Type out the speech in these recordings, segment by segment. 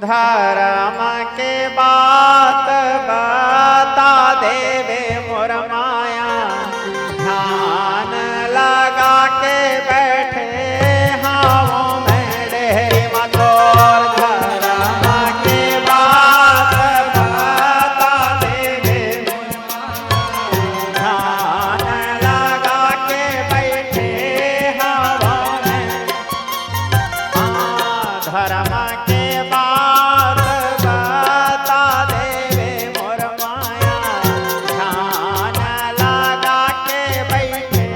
धर्म के बात बता देवे मोर माया, ध्यान लगा के बैठे हाँ में डेहरी मतोर। धर्म के बात बता देवे मोर माया, ध्यान लगा के बैठे हाँ में। धर्म के बात बता देवे मोर माया, ध्यान लगा के बैठे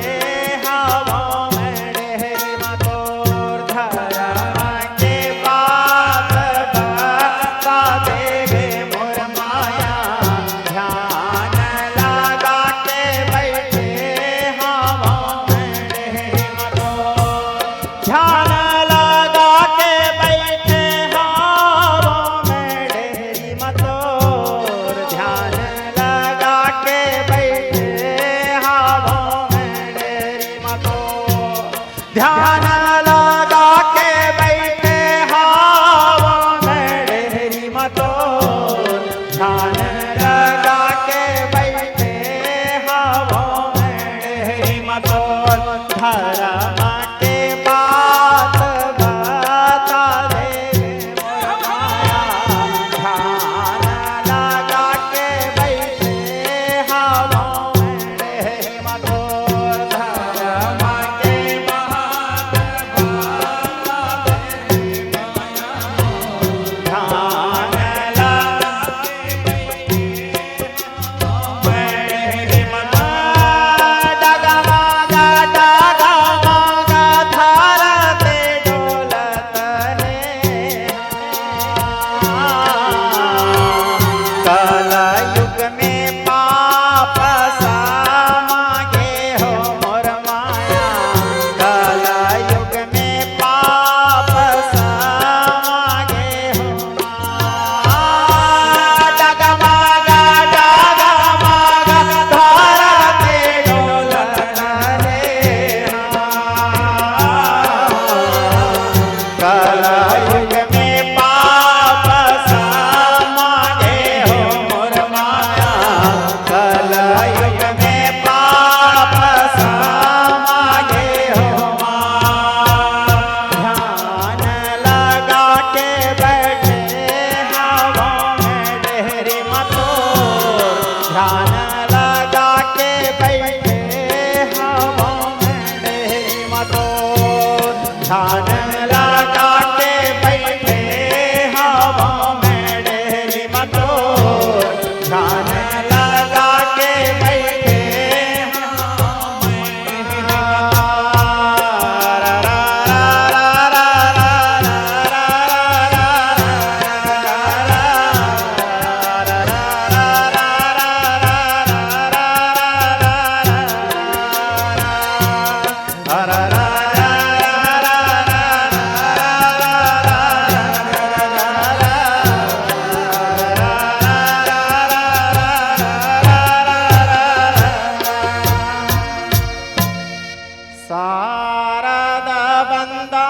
हवा में डेहरी मतोर। धर्म के बात बता देवे मोर माया, ध्यान लगा के बैठे हवा में डेहरी मतोर। ध्यान लगा के बैठे हवा में डेहरी मतोर। ध्यान लगा के बैठे हवा में डेहरी मतोर। ध्यान लगा के बैठे हवा में डेहरी मतोर। ध्यान लगा के बैठे हवा में डेहरी मतोर। धर्म के बात बता देवे मोर माया, ध्यान लगा के बैठे हवा में डेहरी मतोर। धर्म के बात बता देवे ध्यान लगा के बैठे हवा में डेहरी मतोर। डगमगा डगमगा धरते डोलत है, कलयुग में पाप समागे हो मोर माया, कलयुग में पाप समागे हो। डगमगा डगमगा धरते डोलत है, कलयुग में पाप समागे हो मोर माया, कलयुग में पाप समागे हो। ध्यान लगा के बैठे हवा में डेहरी मतोर। ध्यान लगा के बैठे हवा में डेहरी मतोर। ध्यान लगा के बैठे हवा में डेहरी मतोर। ध्यान लगा के बैठे हवा में डेहरी शारद बंदा